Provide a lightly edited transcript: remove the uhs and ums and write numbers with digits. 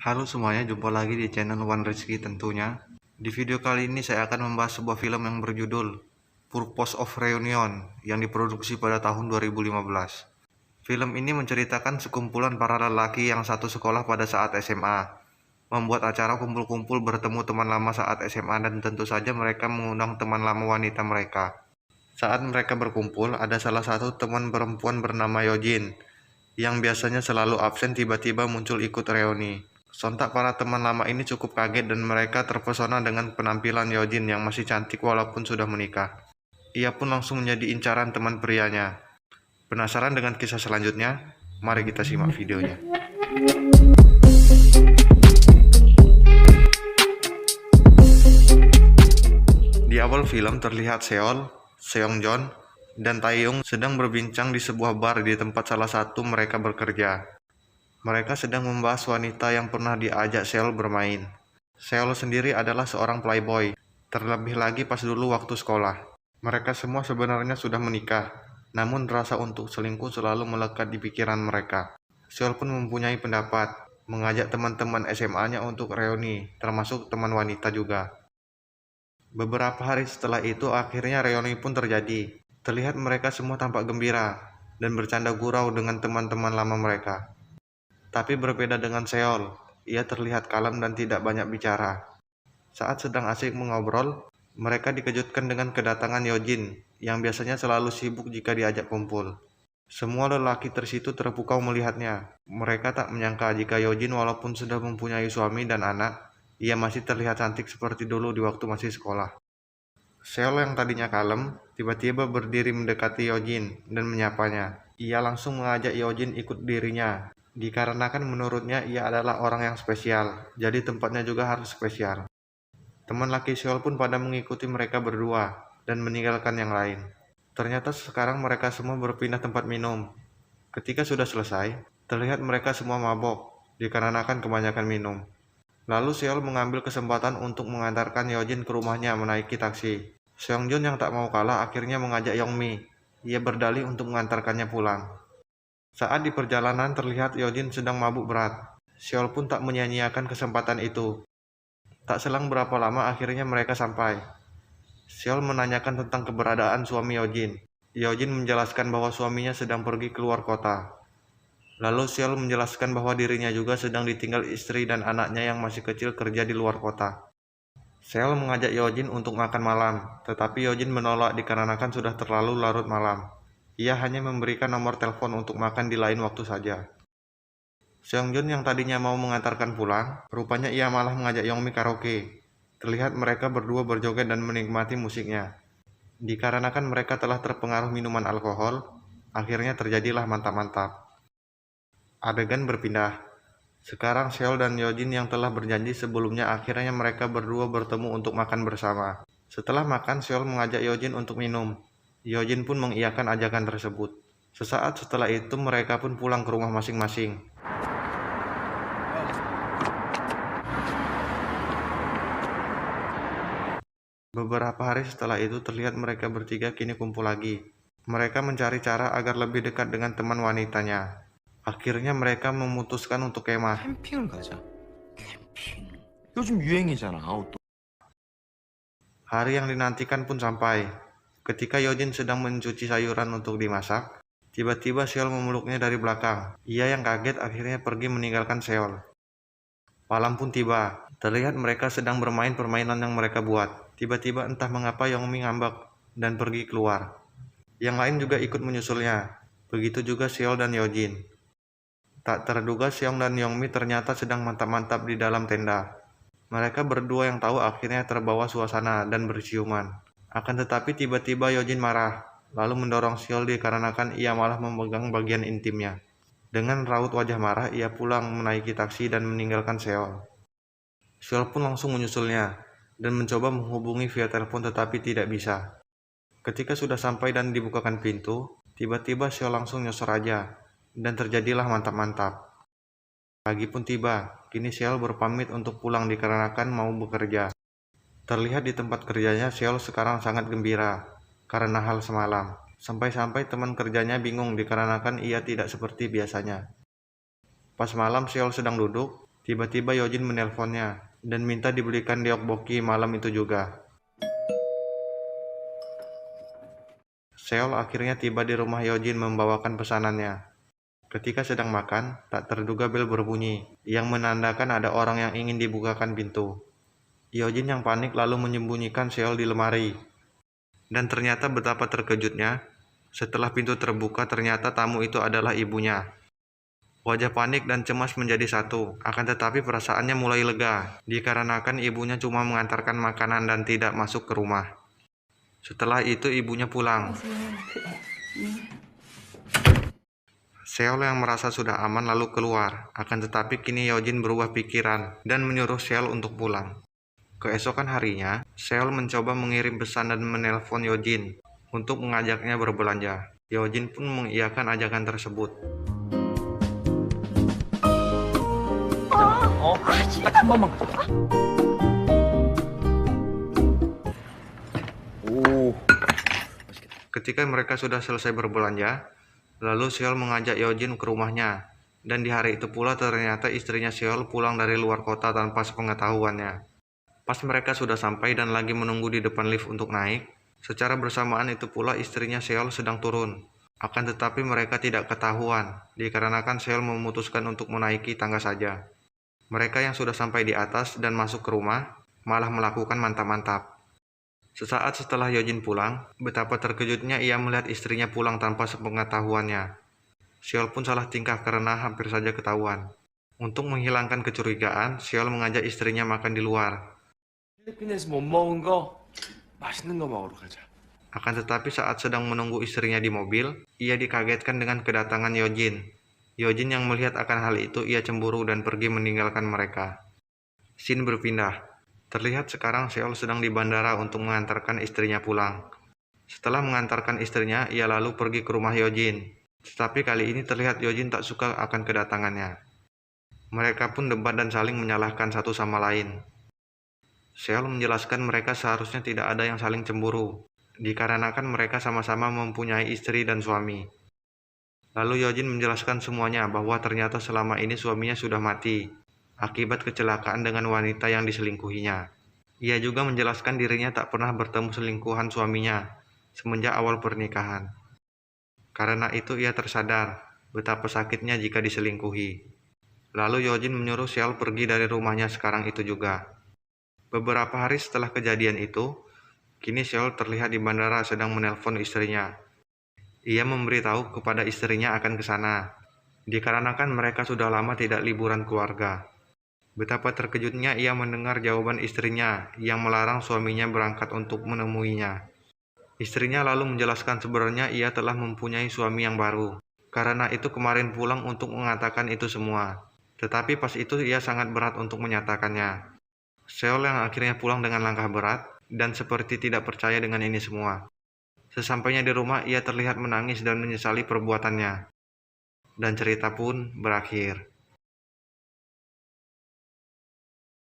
Halo semuanya, jumpa lagi di channel One Rizky tentunya. Di video kali ini saya akan membahas sebuah film yang berjudul Purpose of Reunion yang diproduksi pada tahun 2015. Film ini menceritakan sekumpulan para lelaki yang satu sekolah pada saat SMA, membuat acara kumpul-kumpul bertemu teman lama saat SMA, dan tentu saja mereka mengundang teman lama wanita mereka. Saat mereka berkumpul, ada salah satu teman perempuan bernama Yojin yang biasanya selalu absen tiba-tiba muncul ikut reuni. Sontak para teman lama ini cukup kaget dan mereka terpesona dengan penampilan Yojin yang masih cantik walaupun sudah menikah. Ia pun langsung menjadi incaran teman prianya. Penasaran dengan kisah selanjutnya? Mari kita simak videonya. Di awal film terlihat Seol, Seongjeon, dan Taeyong sedang berbincang di sebuah bar di tempat salah satu mereka bekerja. Mereka sedang membahas wanita yang pernah diajak Seol bermain. Seol sendiri adalah seorang playboy, terlebih lagi pas dulu waktu sekolah. Mereka semua sebenarnya sudah menikah, namun rasa untuk selingkuh selalu melekat di pikiran mereka. Seol pun mempunyai pendapat, mengajak teman-teman SMA-nya untuk reuni, termasuk teman wanita juga. Beberapa hari setelah itu akhirnya reuni pun terjadi. Terlihat mereka semua tampak gembira dan bercanda gurau dengan teman-teman lama mereka. Tapi berbeda dengan Seol, ia terlihat kalem dan tidak banyak bicara. Saat sedang asik mengobrol, mereka dikejutkan dengan kedatangan Yojin yang biasanya selalu sibuk jika diajak kumpul. Semua lelaki tersitu terpukau melihatnya. Mereka tak menyangka jika Yojin walaupun sudah mempunyai suami dan anak, ia masih terlihat cantik seperti dulu di waktu masih sekolah. Seol yang tadinya kalem, tiba-tiba berdiri mendekati Yojin dan menyapanya. Ia langsung mengajak Yojin ikut dirinya, dikarenakan menurutnya ia adalah orang yang spesial, jadi tempatnya juga harus spesial. Teman laki Seol pun pada mengikuti mereka berdua dan meninggalkan yang lain. Ternyata sekarang mereka semua berpindah tempat minum. Ketika sudah selesai, terlihat mereka semua mabok, dikarenakan kebanyakan minum. Lalu Seol mengambil kesempatan untuk mengantarkan Yojin ke rumahnya menaiki taksi. Seongjeon yang tak mau kalah akhirnya mengajak Yongmi. Ia berdalih untuk mengantarkannya pulang. Saat di perjalanan terlihat Yojin sedang mabuk berat. Seol pun tak menyia-nyiakan kesempatan itu. Tak selang berapa lama akhirnya mereka sampai. Seol menanyakan tentang keberadaan suami Yojin. Yojin menjelaskan bahwa suaminya sedang pergi keluar kota. Lalu Seol menjelaskan bahwa dirinya juga sedang ditinggal istri dan anaknya yang masih kecil kerja di luar kota. Seol mengajak Yojin untuk makan malam, tetapi Yojin menolak dikarenakan sudah terlalu larut malam. Ia hanya memberikan nomor telepon untuk makan di lain waktu saja. Seongjeon yang tadinya mau mengantarkan pulang, rupanya ia malah mengajak Yongmi karaoke. Terlihat mereka berdua berjoget dan menikmati musiknya. Dikarenakan mereka telah terpengaruh minuman alkohol, akhirnya terjadilah mantap-mantap. Adegan berpindah. Sekarang Seol dan Yojin yang telah berjanji sebelumnya akhirnya mereka berdua bertemu untuk makan bersama. Setelah makan, Seol mengajak Yojin untuk minum. Yojin pun mengiyakan ajakan tersebut. Sesaat setelah itu mereka pun pulang ke rumah masing-masing. Beberapa hari setelah itu terlihat mereka bertiga kini kumpul lagi. Mereka mencari cara agar lebih dekat dengan teman wanitanya. Akhirnya mereka memutuskan untuk kemah. 캠핑을 가자. 캠핑. 요즘 유행이잖아, 아웃도어. Hari yang dinantikan pun sampai. Ketika Yojin sedang mencuci sayuran untuk dimasak, tiba-tiba Seol memeluknya dari belakang. Ia yang kaget akhirnya pergi meninggalkan Seol. Malam pun tiba. Terlihat mereka sedang bermain permainan yang mereka buat. Tiba-tiba entah mengapa Yongmi ngambek dan pergi keluar. Yang lain juga ikut menyusulnya. Begitu juga Seol dan Yojin. Tak terduga Seong dan Yongmi ternyata sedang mantap-mantap di dalam tenda. Mereka berdua yang tahu akhirnya terbawa suasana dan berciuman. Akan tetapi tiba-tiba Yojin marah, lalu mendorong Seol dikarenakan ia malah memegang bagian intimnya. Dengan raut wajah marah, ia pulang menaiki taksi dan meninggalkan Seol. Seol pun langsung menyusulnya dan mencoba menghubungi via telepon tetapi tidak bisa. Ketika sudah sampai dan dibukakan pintu, tiba-tiba Seol langsung nyosor aja dan terjadilah mantap-mantap. Pagi pun tiba, kini Seol berpamit untuk pulang dikarenakan mau bekerja. Terlihat di tempat kerjanya Seol sekarang sangat gembira karena hal semalam. Sampai-sampai teman kerjanya bingung dikarenakan ia tidak seperti biasanya. Pas malam Seol sedang duduk, Tiba-tiba Yojin menelponnya dan minta dibelikan deokboki malam itu juga. Seol akhirnya tiba di rumah Yojin membawakan pesanannya. Ketika sedang makan, tak terduga bel berbunyi, yang menandakan ada orang yang ingin dibukakan pintu. Yojin yang panik lalu menyembunyikan Seol di lemari. Dan ternyata betapa terkejutnya, setelah pintu terbuka ternyata tamu itu adalah ibunya. Wajah panik dan cemas menjadi satu, akan tetapi perasaannya mulai lega, dikarenakan ibunya cuma mengantarkan makanan dan tidak masuk ke rumah. Setelah itu ibunya pulang. Seol yang merasa sudah aman lalu keluar, akan tetapi kini Yojin berubah pikiran dan menyuruh Seol untuk pulang. Keesokan harinya, Seol mencoba mengirim pesan dan menelpon Yojin untuk mengajaknya berbelanja. Yojin pun mengiyakan ajakan tersebut. 딱 한 번만 가자. 오, Ketika mereka sudah selesai berbelanja, lalu Seol mengajak Yojin ke rumahnya. Dan di hari itu pula ternyata istrinya Seol pulang dari luar kota tanpa sepengetahuannya. Pas mereka sudah sampai dan lagi menunggu di depan lift untuk naik, secara bersamaan itu pula istrinya Seol sedang turun. Akan tetapi mereka tidak ketahuan, dikarenakan Seol memutuskan untuk menaiki tangga saja. Mereka yang sudah sampai di atas dan masuk ke rumah, malah melakukan mantap-mantap. Sesaat setelah Yojin pulang, betapa terkejutnya ia melihat istrinya pulang tanpa sepengetahuannya. Seol pun salah tingkah karena hampir saja ketahuan. Untuk menghilangkan kecurigaan, Seol mengajak istrinya makan di luar. 필리핀에서 못 먹은 거 맛있는 거 먹으러 가자. Akan tetapi saat sedang menunggu istrinya di mobil, ia dikagetkan dengan kedatangan Yojin. Yojin yang melihat akan hal itu, ia cemburu dan pergi meninggalkan mereka. Scene berpindah. Terlihat sekarang Seol sedang di bandara untuk mengantarkan istrinya pulang. Setelah mengantarkan istrinya, ia lalu pergi ke rumah Yojin. Tetapi kali ini terlihat Yojin tak suka akan kedatangannya. Mereka pun debat dan saling menyalahkan satu sama lain. Seol menjelaskan mereka seharusnya tidak ada yang saling cemburu, dikarenakan mereka sama-sama mempunyai istri dan suami. Lalu Yojin menjelaskan semuanya bahwa ternyata selama ini suaminya sudah mati, akibat kecelakaan dengan wanita yang diselingkuhinya. Ia juga menjelaskan dirinya tak pernah bertemu selingkuhan suaminya semenjak awal pernikahan. Karena itu ia tersadar betapa sakitnya jika diselingkuhi. Lalu Yojin menyuruh Seol pergi dari rumahnya sekarang itu juga. Beberapa hari setelah kejadian itu, kini Seol terlihat di bandara sedang menelpon istrinya. Ia memberitahu kepada istrinya akan ke sana, dikarenakan mereka sudah lama tidak liburan keluarga. Betapa terkejutnya ia mendengar jawaban istrinya yang melarang suaminya berangkat untuk menemuinya. Istrinya lalu menjelaskan sebenarnya ia telah mempunyai suami yang baru. Karena itu kemarin pulang untuk mengatakan itu semua. Tetapi pas itu ia sangat berat untuk menyatakannya. Seol yang akhirnya pulang dengan langkah berat dan seperti tidak percaya dengan ini semua. Sesampainya di rumah ia terlihat menangis dan menyesali perbuatannya. Dan cerita pun berakhir.